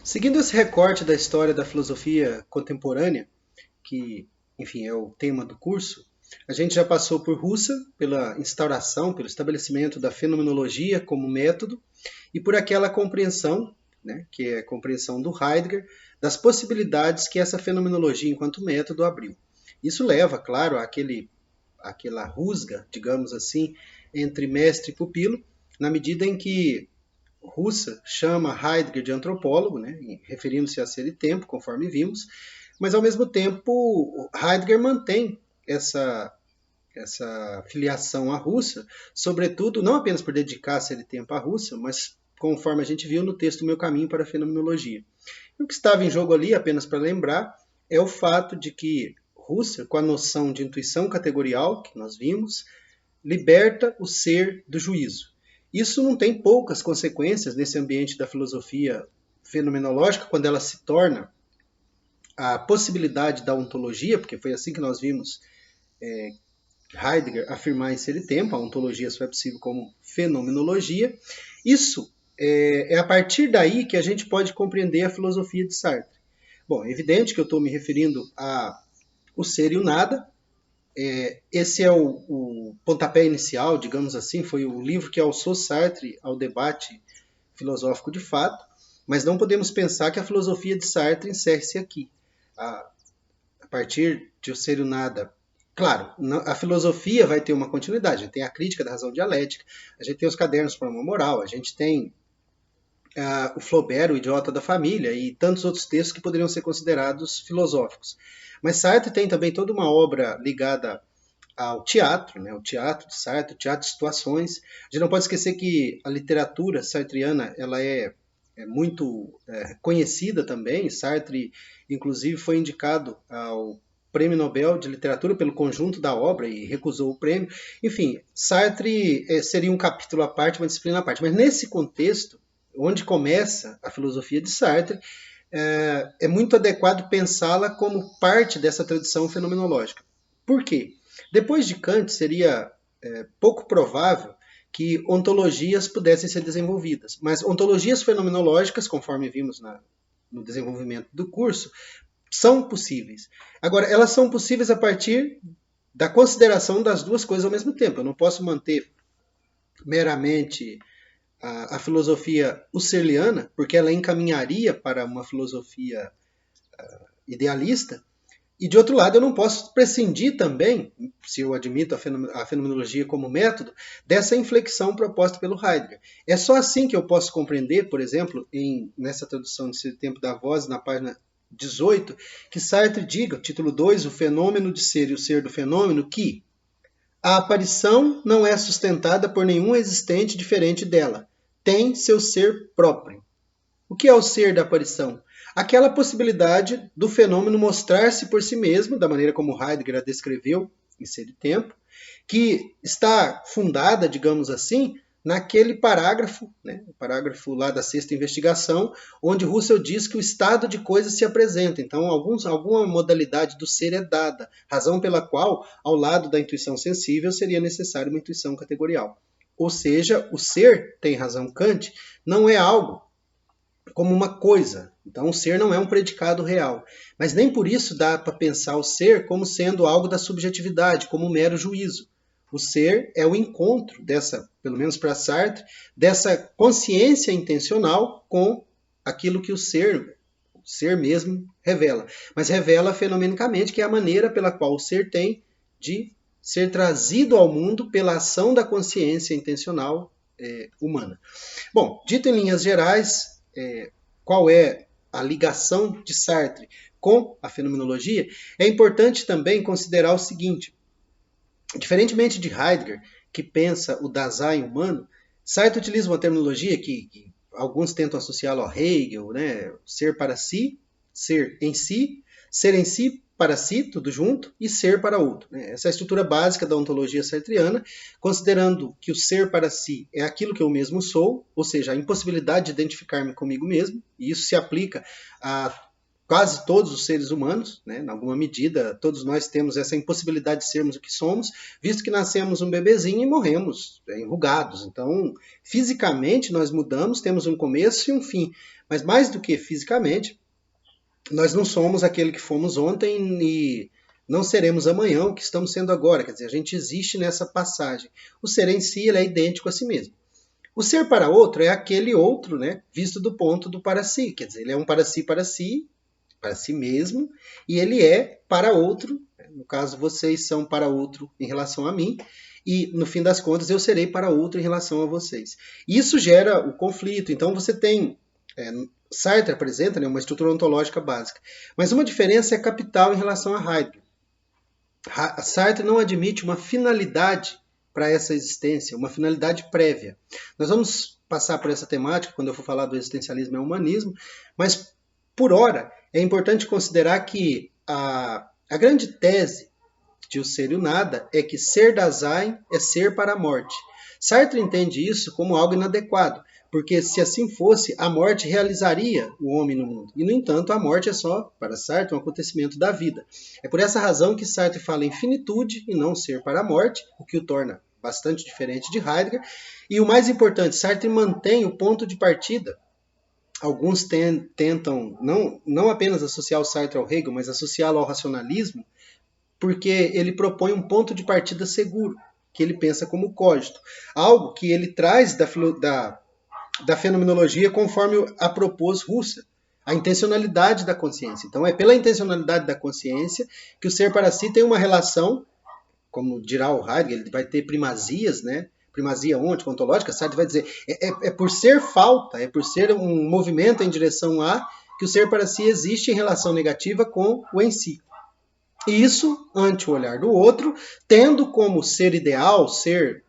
Seguindo esse recorte da história da filosofia contemporânea, que, enfim, é o tema do curso, a gente já passou por Husserl, pela instauração, pelo estabelecimento da fenomenologia como método, e por aquela compreensão, né, que é a compreensão do Heidegger, das possibilidades que essa fenomenologia enquanto método abriu. Isso leva, claro, àquela rusga, digamos assim, entre mestre e pupilo, na medida em que Husserl chama Heidegger de antropólogo, né, referindo-se a ser e tempo, conforme vimos, mas ao mesmo tempo Heidegger mantém essa filiação à Rússia, sobretudo não apenas por dedicar ser e tempo à Rússia, mas conforme a gente viu no texto Meu Caminho para a Fenomenologia. E o que estava em jogo ali, apenas para lembrar, é o fato de que Husserl, com a noção de intuição categorial que nós vimos, liberta o ser do juízo. Isso não tem poucas consequências nesse ambiente da filosofia fenomenológica, quando ela se torna a possibilidade da ontologia, porque foi assim que nós vimos Heidegger afirmar em Ser e Tempo, a ontologia só é possível como fenomenologia. Isso é a partir daí que a gente pode compreender a filosofia de Sartre. Bom, é evidente que eu estou me referindo a O Ser e o Nada. Esse é o pontapé inicial, digamos assim, foi o livro que alçou Sartre ao debate filosófico de fato, mas não podemos pensar que a filosofia de Sartre encerre-se aqui. A partir de O Ser e o Nada, claro, a filosofia vai ter uma continuidade. A gente tem a crítica da razão dialética, a gente tem os cadernos para uma moral, a gente tem o Flaubert, o idiota da família, e tantos outros textos que poderiam ser considerados filosóficos. Mas Sartre tem também toda uma obra ligada ao teatro, né? O teatro de Sartre, o teatro de situações. A gente não pode esquecer que a literatura sartriana ela é muito conhecida também. Sartre, inclusive, foi indicado ao Prêmio Nobel de Literatura pelo conjunto da obra e recusou o prêmio. Enfim, Sartre seria um capítulo à parte, uma disciplina à parte. Mas nesse contexto, onde começa a filosofia de Sartre, é muito adequado pensá-la como parte dessa tradição fenomenológica. Por quê? Depois de Kant, seria pouco provável que ontologias pudessem ser desenvolvidas. Mas ontologias fenomenológicas, conforme vimos no desenvolvimento do curso, são possíveis. Agora, elas são possíveis a partir da consideração das duas coisas ao mesmo tempo. Eu não posso manter meramente a filosofia husserliana, porque ela encaminharia para uma filosofia idealista, e de outro lado, eu não posso prescindir também, se eu admito a fenomenologia como método, dessa inflexão proposta pelo Heidegger. É só assim que eu posso compreender, por exemplo, nessa tradução de Ser Tempo da Voz, na página 18, que Sartre diga, título 2, o fenômeno de ser e o ser do fenômeno, que a aparição não é sustentada por nenhum existente diferente dela. Tem seu ser próprio. O que é o ser da aparição? Aquela possibilidade do fenômeno mostrar-se por si mesmo, da maneira como Heidegger a descreveu em Ser e Tempo, que está fundada, digamos assim, naquele parágrafo, né, o parágrafo lá da sexta investigação, onde Husserl diz que o estado de coisas se apresenta. Então, alguma modalidade do ser é dada, razão pela qual, ao lado da intuição sensível, seria necessária uma intuição categorial. Ou seja, o ser, tem razão Kant, não é algo como uma coisa. Então, o ser não é um predicado real. Mas nem por isso dá para pensar o ser como sendo algo da subjetividade, como um mero juízo. O ser é o encontro dessa, pelo menos para Sartre, dessa consciência intencional com aquilo que o ser mesmo revela. Mas revela fenomenicamente, que é a maneira pela qual o ser tem de ser trazido ao mundo pela ação da consciência intencional humana. Bom, dito em linhas gerais, qual é a ligação de Sartre com a fenomenologia, é importante também considerar o seguinte: diferentemente de Heidegger, que pensa o Dasein humano, Sartre utiliza uma terminologia que alguns tentam associá-lo a Hegel, né? Ser para si, ser em si para si, tudo junto, e ser para outro. Né? Essa é a estrutura básica da ontologia sartriana, considerando que o ser para si é aquilo que eu mesmo sou, ou seja, a impossibilidade de identificar-me comigo mesmo, e isso se aplica a quase todos os seres humanos, né? Em alguma medida, todos nós temos essa impossibilidade de sermos o que somos, visto que nascemos um bebezinho e morremos enrugados. Então, fisicamente nós mudamos, temos um começo e um fim, Mas mais do que fisicamente, nós não somos aquele que fomos ontem e não seremos amanhã o que estamos sendo agora. Quer dizer, a gente existe nessa passagem. O ser em si ele é idêntico a si mesmo. O ser para outro é aquele outro, né, visto do ponto do para si. Quer dizer, ele é um para si mesmo, e ele é para outro. No caso, vocês são para outro em relação a mim, e no fim das contas eu serei para outro em relação a vocês. Isso gera o conflito. Então você tem... Sartre apresenta, né, uma estrutura ontológica básica. Mas uma diferença é capital em relação a Heidegger. Sartre não admite uma finalidade para essa existência, uma finalidade prévia. Nós vamos passar por essa temática quando eu for falar do existencialismo e humanismo, mas, por hora, é importante considerar que a grande tese de O Ser e o Nada é que ser Dasein é ser para a morte. Sartre entende isso como algo inadequado, porque se assim fosse, a morte realizaria o homem no mundo. E, no entanto, a morte é só, para Sartre, um acontecimento da vida. É por essa razão que Sartre fala em finitude e não ser para a morte, o que o torna bastante diferente de Heidegger. E o mais importante, Sartre mantém o ponto de partida. Alguns tentam não apenas associar o Sartre ao Hegel, mas associá-lo ao racionalismo, porque ele propõe um ponto de partida seguro, que ele pensa como cogito. Algo que ele traz da fenomenologia conforme a propôs Husserl, a intencionalidade da consciência. Então é pela intencionalidade da consciência que o ser para si tem uma relação, como dirá o Heidegger, ele vai ter primazias, né? Primazia ontológica, Sartre vai dizer, é por ser falta, é por ser um movimento em direção a, que o ser para si existe em relação negativa com o em si. Isso ante o olhar do outro, tendo como ser ideal, ser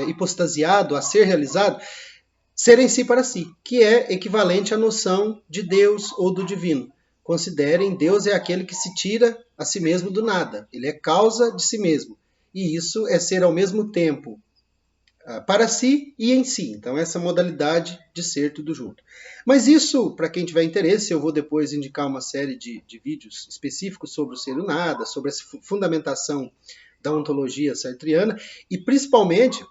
hipostasiado, a ser realizado, ser em si para si, que é equivalente à noção de Deus ou do divino. Considerem, Deus é aquele que se tira a si mesmo do nada. Ele é causa de si mesmo. E isso é ser ao mesmo tempo para si e em si. Então, essa modalidade de ser tudo junto. Mas isso, para quem tiver interesse, eu vou depois indicar uma série de vídeos específicos sobre o ser e o nada, sobre essa fundamentação da ontologia sartriana, e principalmente,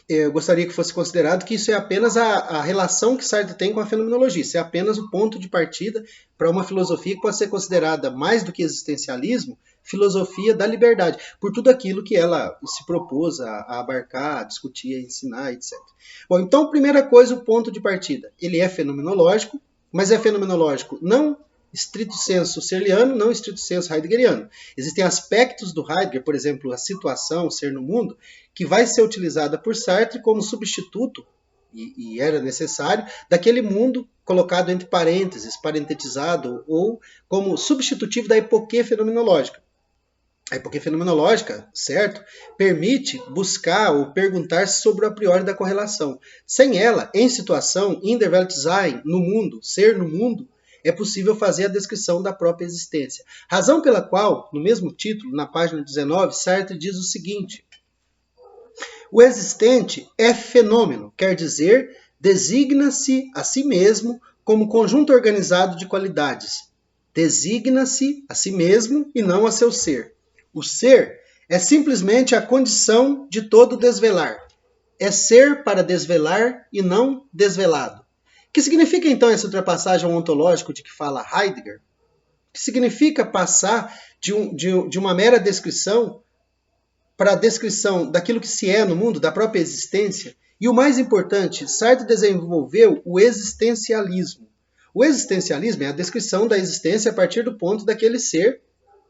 eu gostaria que fosse considerado que isso é apenas a relação que Sartre tem com a fenomenologia. Isso é apenas o ponto de partida para uma filosofia que pode ser considerada, mais do que existencialismo, filosofia da liberdade, por tudo aquilo que ela se propôs a abarcar, a discutir, a ensinar, etc. Bom, então, primeira coisa, o ponto de partida. Ele é fenomenológico, mas é fenomenológico não estrito senso husserliano, não estrito senso heideggeriano. Existem aspectos do Heidegger, por exemplo, a situação, o ser no mundo, que vai ser utilizada por Sartre como substituto, e era necessário, daquele mundo colocado entre parênteses, parentetizado, ou como substitutivo da epoquê fenomenológica. A epoquê fenomenológica, certo, permite buscar ou perguntar sobre o a priori da correlação. Sem ela, em situação, in der Welt sein, no mundo, ser no mundo, é possível fazer a descrição da própria existência. Razão pela qual, no mesmo título, na página 19, Sartre diz o seguinte: o existente é fenômeno, quer dizer, designa-se a si mesmo como conjunto organizado de qualidades. Designa-se a si mesmo e não a seu ser. O ser é simplesmente a condição de todo desvelar. É ser para desvelar e não desvelado. O que significa, então, essa ultrapassagem ao ontológico de que fala Heidegger? O que significa passar de uma mera descrição para a descrição daquilo que se é no mundo, da própria existência? E o mais importante, Sartre desenvolveu o existencialismo. O existencialismo é a descrição da existência a partir do ponto daquele ser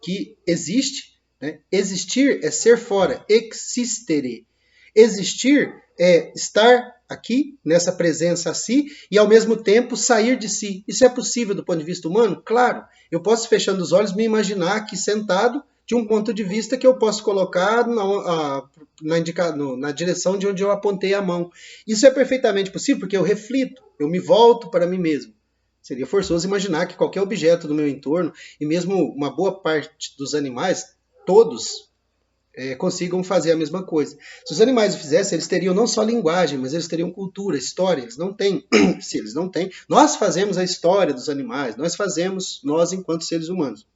que existe. Né? Existir é ser fora, existere. Existir é estar aqui, nessa presença a si, e ao mesmo tempo sair de si. Isso é possível do ponto de vista humano? Claro. Eu posso, fechando os olhos, me imaginar aqui sentado de um ponto de vista que eu posso colocar na direção de onde eu apontei a mão. Isso é perfeitamente possível porque eu reflito, eu me volto para mim mesmo. Seria forçoso imaginar que qualquer objeto do meu entorno, e mesmo uma boa parte dos animais, todos consigam fazer a mesma coisa. Se os animais o fizessem, eles teriam não só linguagem, mas eles teriam cultura, história. Eles não têm. Se eles não têm, nós fazemos a história dos animais, nós enquanto seres humanos.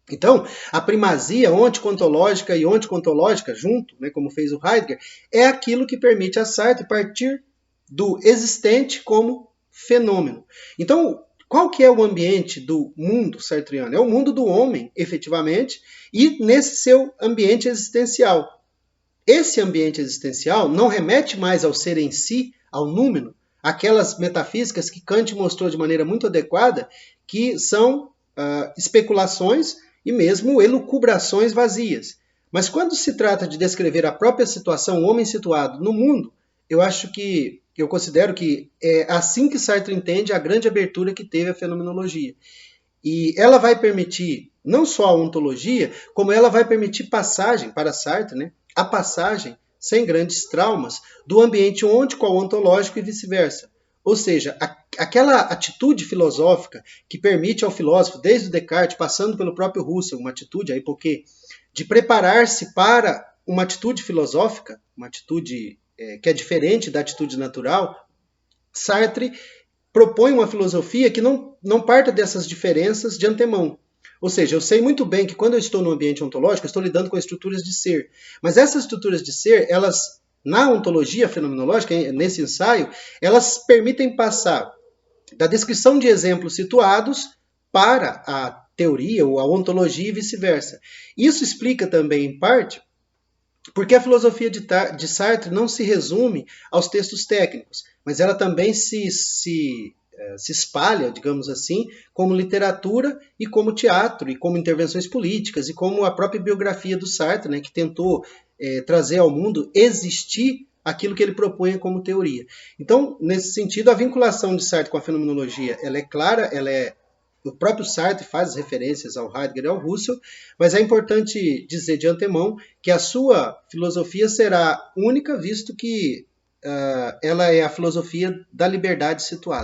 Então, a primazia onticontológica e onticontológica junto, né, como fez o Heidegger, é aquilo que permite a Sartre partir do existente como fenômeno. Então, qual que é o ambiente do mundo sartreano? É o mundo do homem, efetivamente, e nesse seu ambiente existencial. Esse ambiente existencial não remete mais ao ser em si, ao númeno, aquelas metafísicas que Kant mostrou de maneira muito adequada, que são especulações e mesmo elucubrações vazias. Mas quando se trata de descrever a própria situação, o homem situado no mundo, eu considero que é assim que Sartre entende a grande abertura que teve a fenomenologia. E ela vai permitir não só a ontologia, como ela vai permitir passagem para Sartre, né? A passagem sem grandes traumas do ambiente ôntico ao ontológico e vice-versa. Ou seja, aquela atitude filosófica que permite ao filósofo, desde o Descartes, passando pelo próprio Russell, uma atitude aí, porque de preparar-se para uma atitude filosófica, uma atitude que é diferente da atitude natural, Sartre propõe uma filosofia que não parta dessas diferenças de antemão. Ou seja, eu sei muito bem que quando eu estou no ambiente ontológico, eu estou lidando com estruturas de ser. Mas essas estruturas de ser, elas, na ontologia fenomenológica, nesse ensaio, elas permitem passar da descrição de exemplos situados para a teoria ou a ontologia e vice-versa. Isso explica também, em parte, porque a filosofia de Sartre não se resume aos textos técnicos, mas ela também se espalha, digamos assim, como literatura e como teatro, e como intervenções políticas, e como a própria biografia do Sartre, né, que tentou trazer ao mundo existir aquilo que ele propunha como teoria. Então, nesse sentido, a vinculação de Sartre com a fenomenologia ela é clara, o próprio Sartre faz referências ao Heidegger e ao Russell, mas é importante dizer de antemão que a sua filosofia será única, visto que ela é a filosofia da liberdade situada.